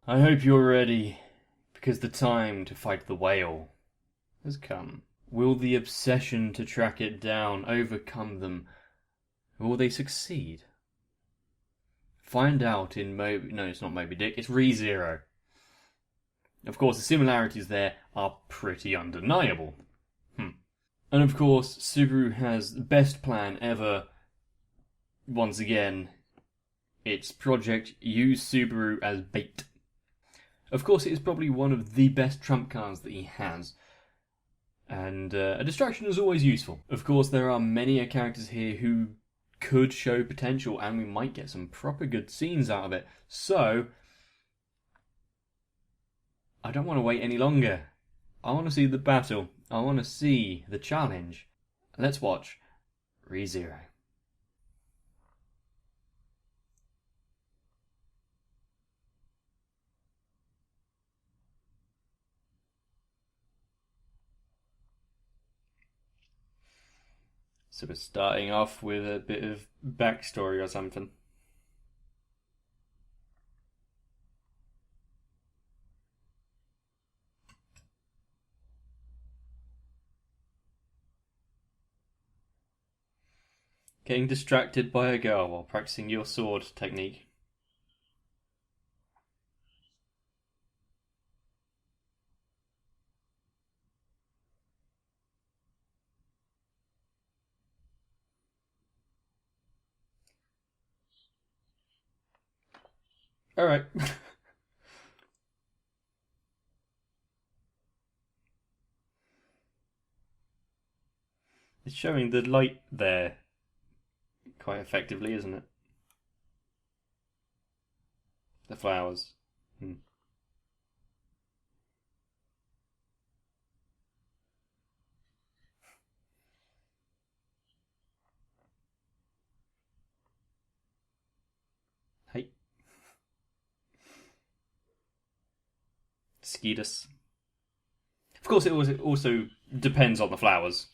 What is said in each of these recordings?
I hope you're ready, because the time to fight the whale has come. Will the obsession to track it down overcome them? Will they succeed? Find out in No, it's not Moby Dick, it's ReZero. Of course, the similarities there are pretty undeniable. And of course, Subaru has the best plan ever. Once again, it's Project Use Subaru as Bait. Of course, it is probably one of the best trump cards that he has. And a distraction is always useful. Of course, there are many characters here who could show potential, and we might get some proper good scenes out of it. So, I don't want to wait any longer. I want to see the battle. I want to see the challenge. Let's watch ReZero. So we're starting off with a bit of backstory or something. Getting distracted by a girl while practicing your sword technique. Alright. It's showing the light there quite effectively, isn't it? The flowers. Hey. Skeetus. Of course, it also depends on the flowers.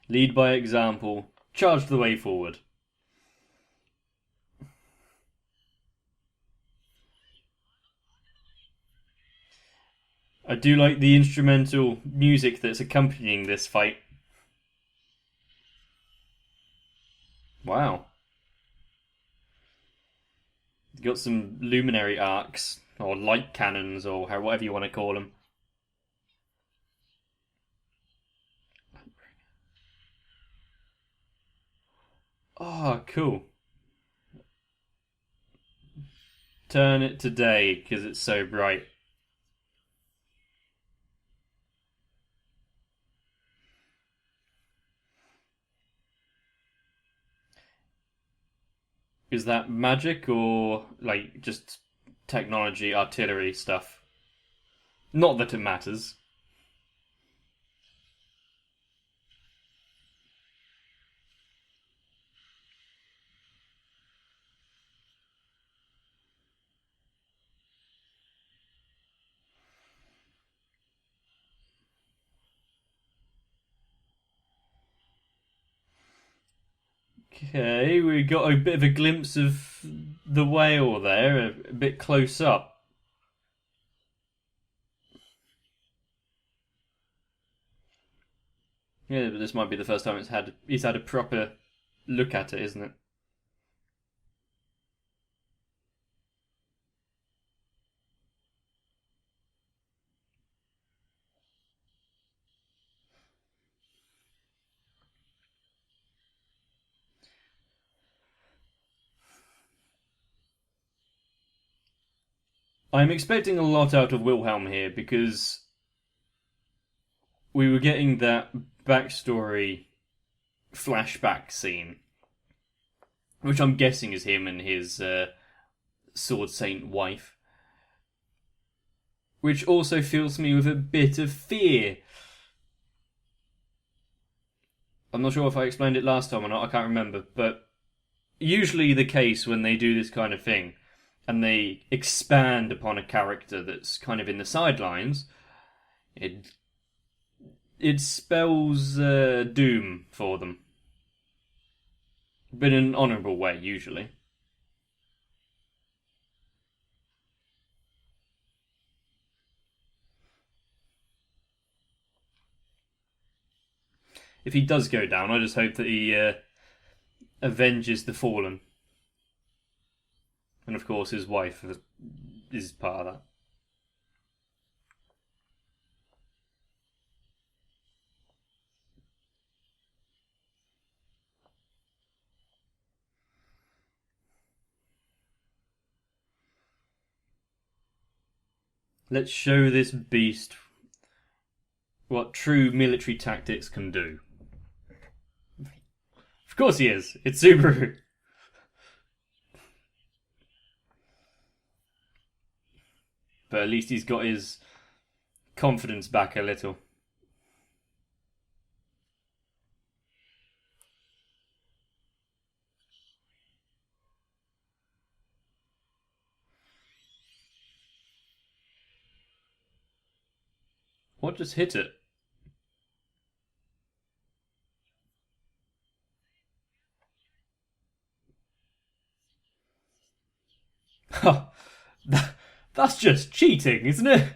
Lead by example. Charge the way forward. I do like the instrumental music that's accompanying this fight. Wow. Got some luminary arcs, or light cannons, or whatever you want to call them. Oh, cool. Turn it to day, because it's so bright. Is that magic, or, like, just technology, artillery stuff? Not that it matters. Okay, we got a bit of a glimpse of the whale there, a bit close up. Yeah, but this might be the first time he's had a proper look at it, isn't it? I'm expecting a lot out of Wilhelm here because we were getting that backstory flashback scene, which I'm guessing is him and his Sword Saint wife, which also fills me with a bit of fear. I'm not sure if I explained it last time or not, I can't remember, but usually the case when they do this kind of thing and they expand upon a character that's kind of in the sidelines, it it spells doom for them. But in an honourable way, usually. If he does go down, I just hope that he avenges the fallen. And of course, his wife is part of that. Let's show this beast what true military tactics can do. Of course he is. It's Subaru. But at least he's got his confidence back a little. What just hit it? That's just cheating, isn't it?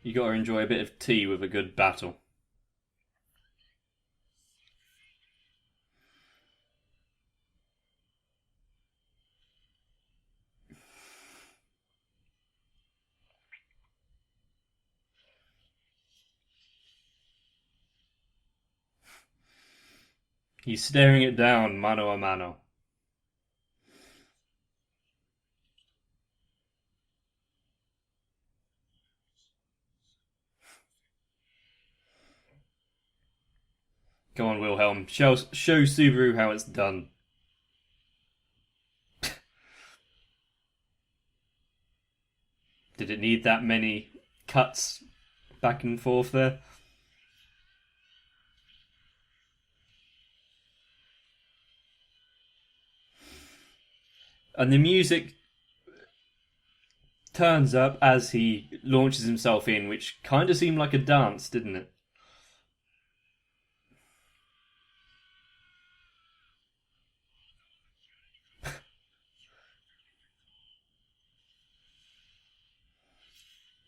You gotta enjoy a bit of tea with a good battle. He's staring it down, mano a mano. Come on, Wilhelm. Show Subaru how it's done. Did it need that many cuts back and forth there? And the music turns up as he launches himself in, which kind of seemed like a dance, didn't it?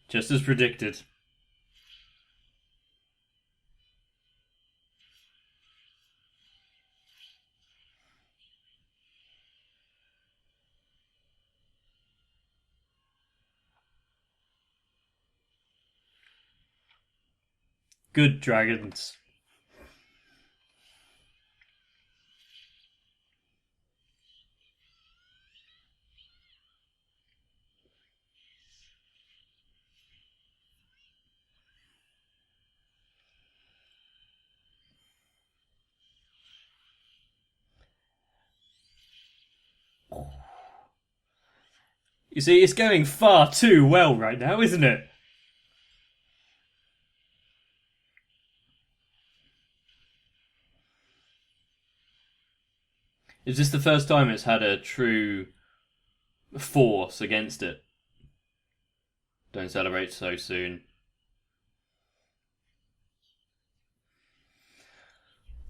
Just as predicted. Good dragons. You see, it's going far too well right now, isn't it? Is this the first time it's had a true force against it? Don't celebrate so soon.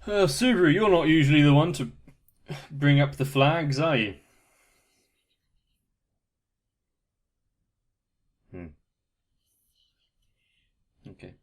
Subaru, you're not usually the one to bring up the flags, are you? Okay.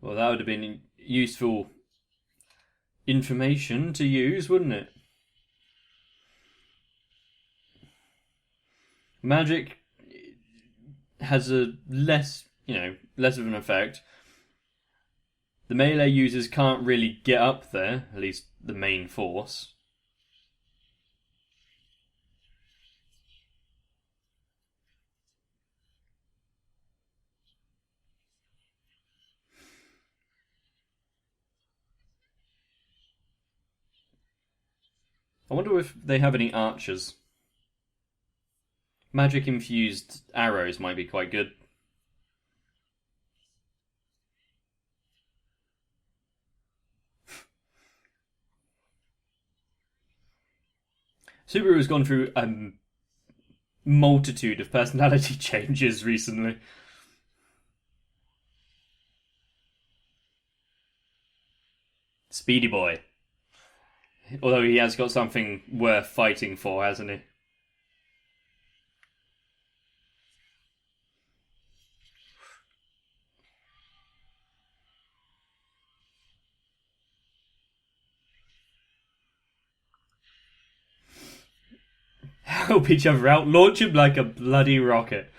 Well, that would have been useful information to use, wouldn't it? Magic has a less of an effect. The melee users can't really get up there, at least the main force. I wonder if they have any archers. Magic infused arrows might be quite good. Subaru has gone through a multitude of personality changes recently. Speedy boy. Although he has got something worth fighting for, hasn't he? Help each other out, launch him like a bloody rocket.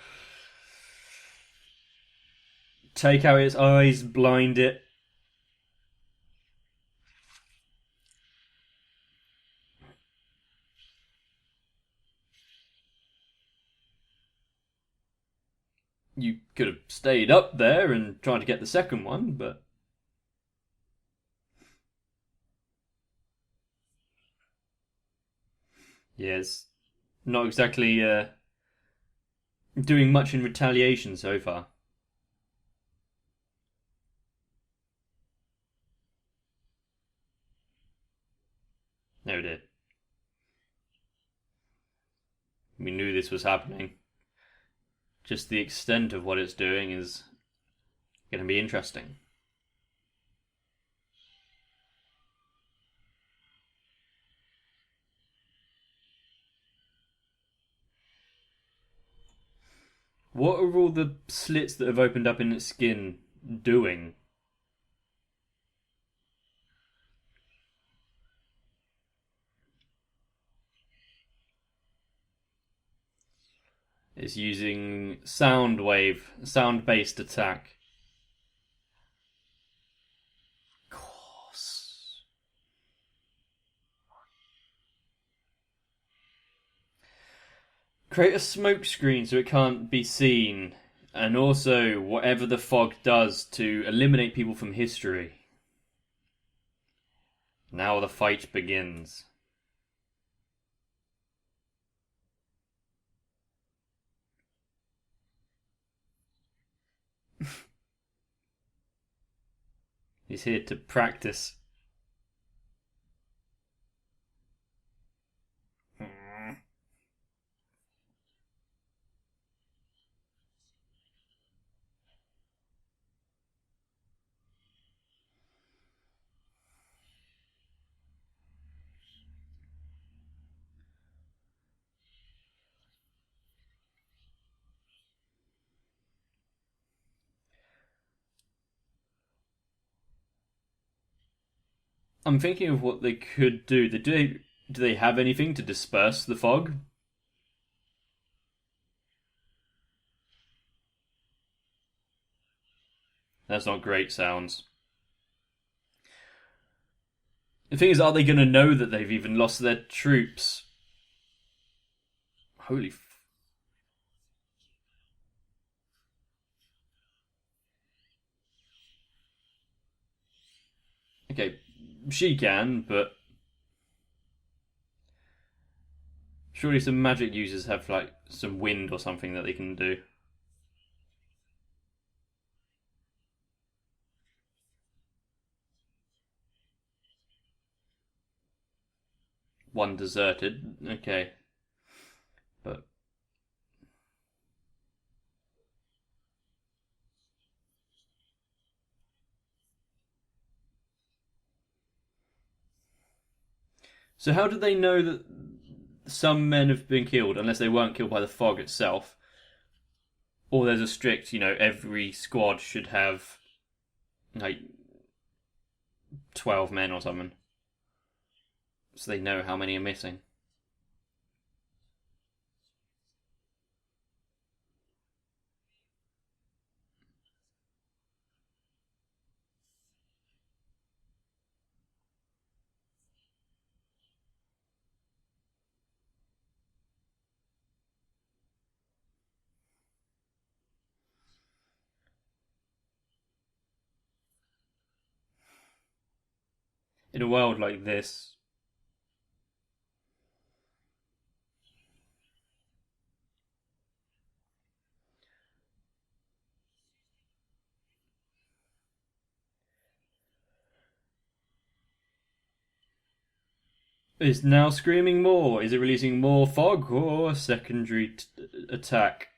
Take out its eyes, blind it. You could have stayed up there and tried to get the second one, but... Yes, not exactly doing much in retaliation so far. No, dear. We knew this was happening. Just the extent of what it's doing is going to be interesting. What are all the slits that have opened up in its skin doing? It's using sound-based attack. Of course. Create a smoke screen so it can't be seen, and also whatever the fog does to eliminate people from history. Now the fight begins. He's here to practice. I'm thinking of what they could do. Do they have anything to disperse the fog? That's not great sounds. The thing is, are they going to know that they've even lost their troops? Holy. Okay, she can, but surely some magic users have like some wind or something that they can do. One deserted, okay, but so how do they know that some men have been killed unless they weren't killed by the fog itself? Or there's a strict, every squad should have like 12 men or something, so they know how many are missing. In a world like this, Is now screaming more. Is it releasing more fog or secondary attack?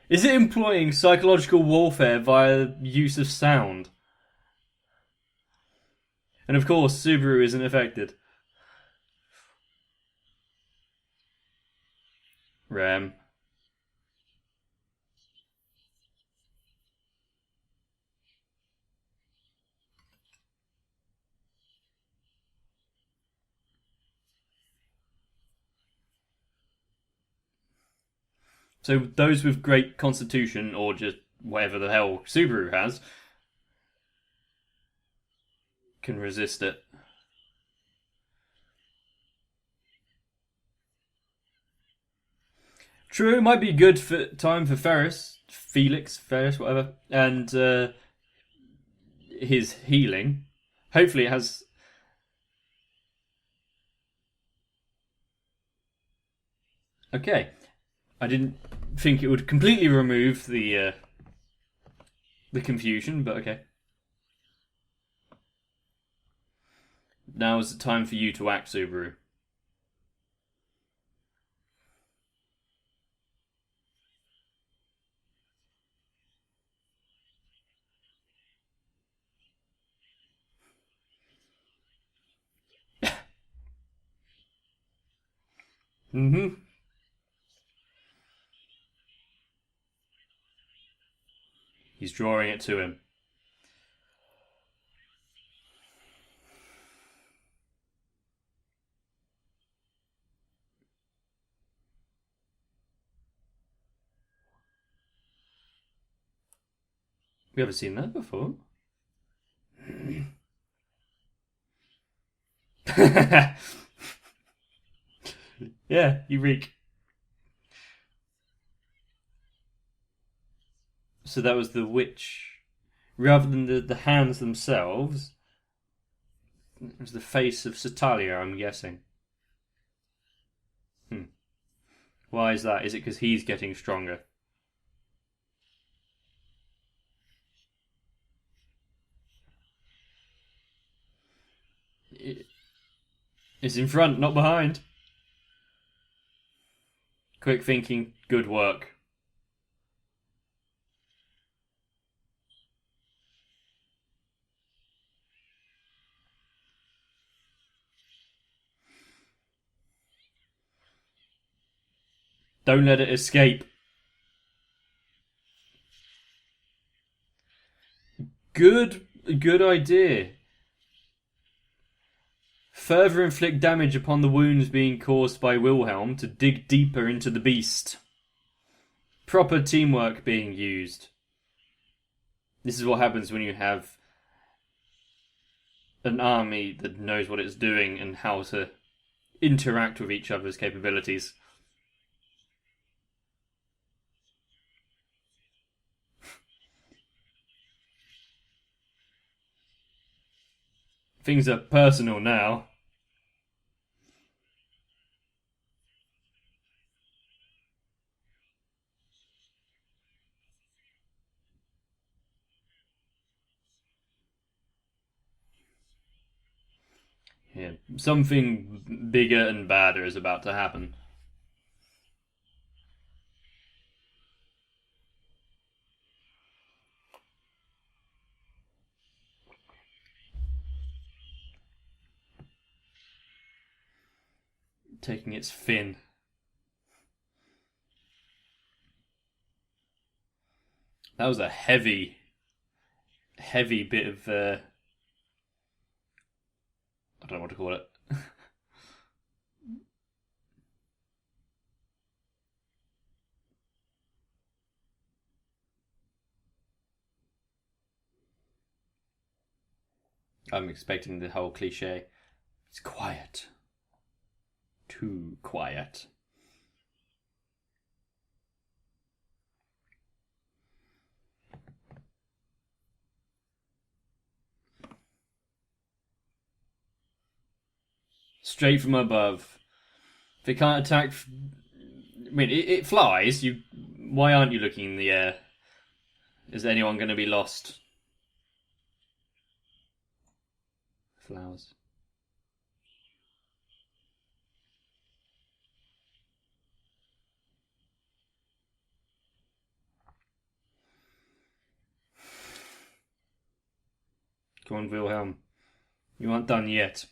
Is it employing psychological warfare via use of sound? And of course, Subaru isn't affected. Ram. So those with great constitution, or just whatever the hell Subaru has, can resist it. True, it might be good for time for Felix, whatever, and his healing. Hopefully, it has. Okay, I didn't think it would completely remove the confusion, but okay. Now is the time for you to act, Subaru. Mm-hmm. He's drawing it to him. We haven't seen that before. Yeah, you reek. So that was the witch. Rather than the hands themselves, it was the face of Satalia, I'm guessing. Hmm. Why is that? Is it because he's getting stronger? It's in front, not behind. Quick thinking, good work. Don't let it escape. Good idea. Further inflict damage upon the wounds being caused by Wilhelm to dig deeper into the beast. Proper teamwork being used. This is what happens when you have an army that knows what it's doing and how to interact with each other's capabilities. Things are personal now. Yeah, something bigger and badder is about to happen. Taking its fin. That was a heavy bit of I don't know what to call it. I'm expecting the whole cliche. It's quiet. Too quiet. Straight from above. If it can't attack, I mean, it flies. Why aren't you looking in the air? Is anyone going to be lost? Flowers. Come on, Wilhelm. You aren't done yet.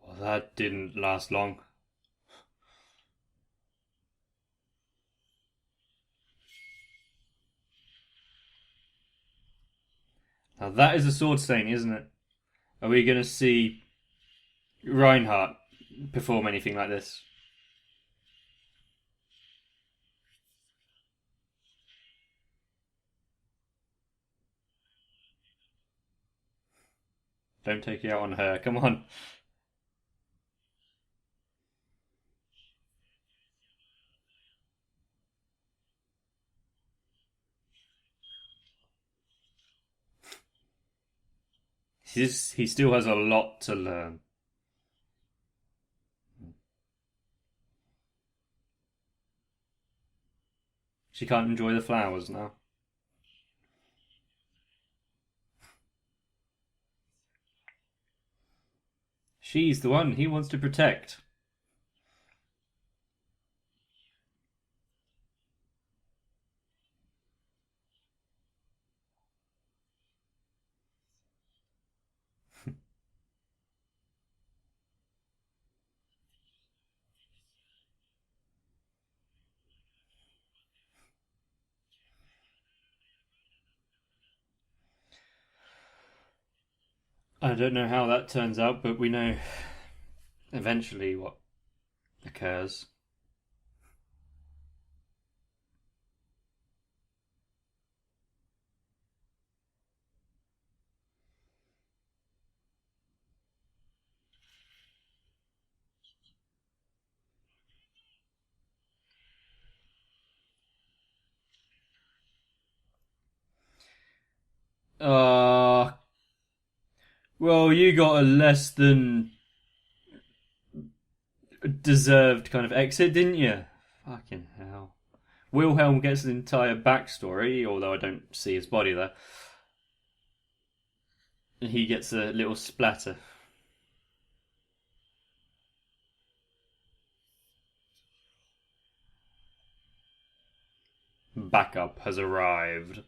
Well, that didn't last long. Now that is a sword stain, isn't it? Are we going to see Reinhardt perform anything like this? Don't take it out on her. Come on. He still has a lot to learn. She can't enjoy the flowers now. She's the one he wants to protect. I don't know how that turns out, but we know eventually what occurs. Uh, well, you got a less than deserved kind of exit, didn't you? Fucking hell. Wilhelm gets an entire backstory, although I don't see his body there. And he gets a little splatter. Backup has arrived.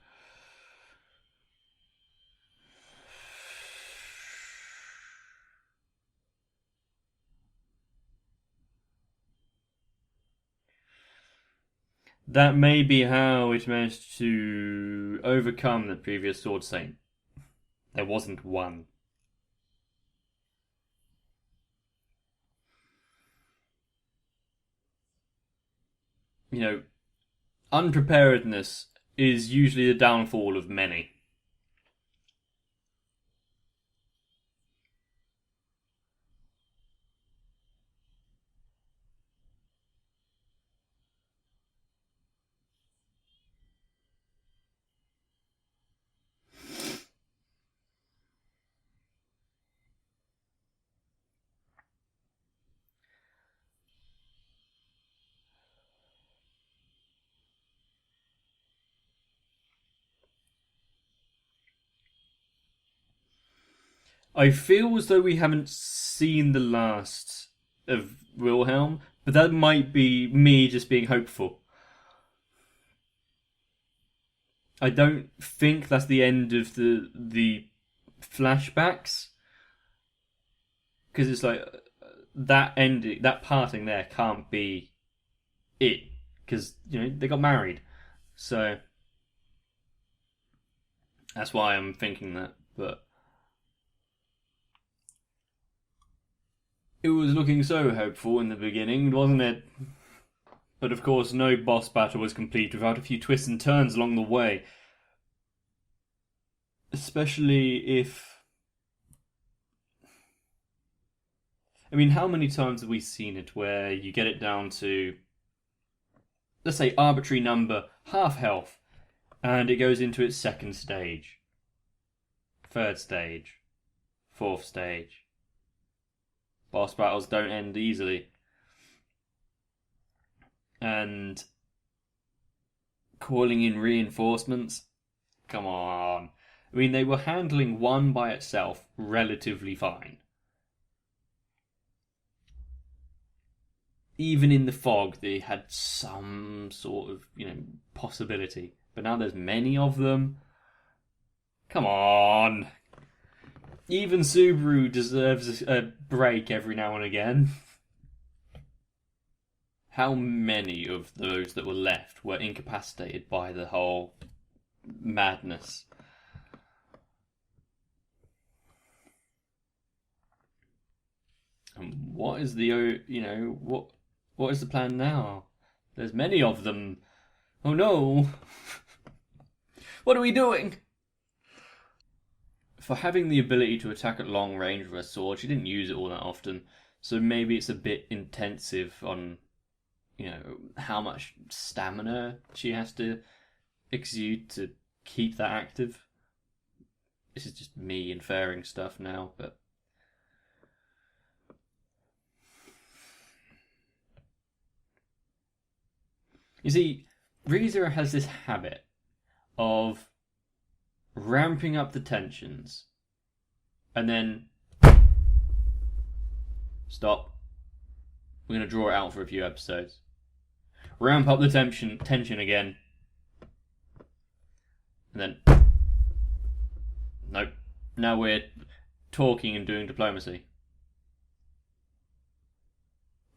That may be how it managed to overcome the previous Sword Saint. There wasn't one. You know, unpreparedness is usually the downfall of many. I feel as though we haven't seen the last of Wilhelm, but that might be me just being hopeful. I don't think that's the end of the flashbacks, because it's like that ending, that parting there can't be it, because they got married, so that's why I'm thinking that. But it was looking so hopeful in the beginning, wasn't it? But of course, no boss battle was complete without a few twists and turns along the way. Especially if... I mean, how many times have we seen it where you get it down to, let's say, arbitrary number, half health, and it goes into its second stage, third stage, fourth stage. Boss battles don't end easily. And calling in reinforcements? Come on. I mean, they were handling one by itself relatively fine. Even in the fog, they had some sort of, possibility. But now there's many of them. Come on. Even Subaru deserves a break every now and again. How many of those that were left were incapacitated by the whole madness? And what is the, what is the plan now? There's many of them. Oh no! What are we doing? For having the ability to attack at long range with a sword, she didn't use it all that often. So maybe it's a bit intensive on, how much stamina she has to exude to keep that active. This is just me inferring stuff now, but... You see, ReZero has this habit of ramping up the tensions and then stop. We're going to draw it out for a few episodes. Ramp up the tension again. And then... Nope. Now we're talking and doing diplomacy.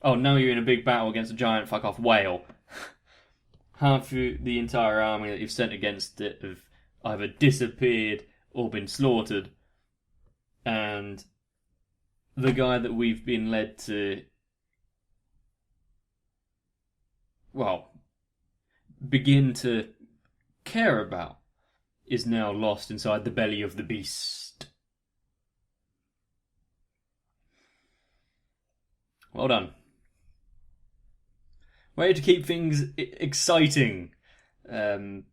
Oh, now you're in a big battle against a giant fuck-off whale. Half the entire army that you've sent against it have either disappeared or been slaughtered. And the guy that we've been led to, well, begin to care about is now lost inside the belly of the beast. Well done. Way to keep things exciting. I'm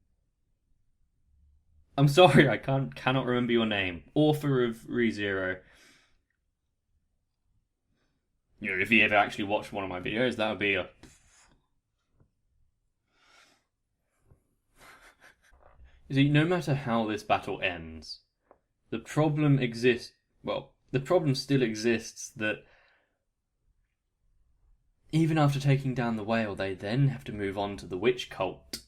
sorry, I cannot remember your name. Author of ReZero. If you ever actually watched one of my videos, that would be a... You see, no matter how this battle ends, the problem exists... Well, the problem still exists that even after taking down the whale, they then have to move on to the witch cult.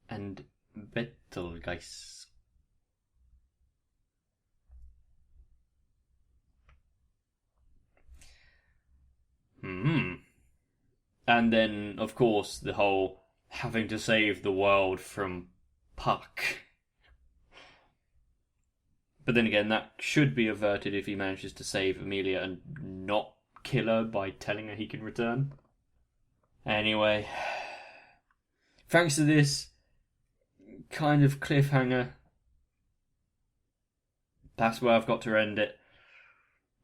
And Betelgeuse. And then, of course, the whole having to save the world from Puck. But then again, that should be averted if he manages to save Amelia and not kill her by telling her he can return. Anyway, thanks to this kind of cliffhanger, that's where I've got to end it.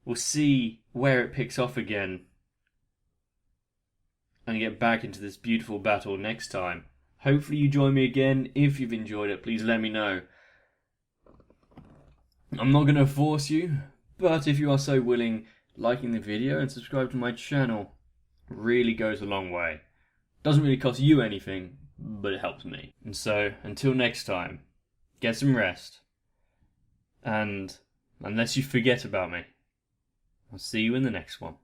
We'll see where it picks off again and get back into this beautiful battle next time. Hopefully you join me again. If you've enjoyed it, please let me know. I'm not going to force you, but if you are so willing, liking the video and subscribe to my channel really goes a long way. Doesn't really cost you anything, but it helps me. And so, until next time, get some rest. And unless you forget about me, I'll see you in the next one.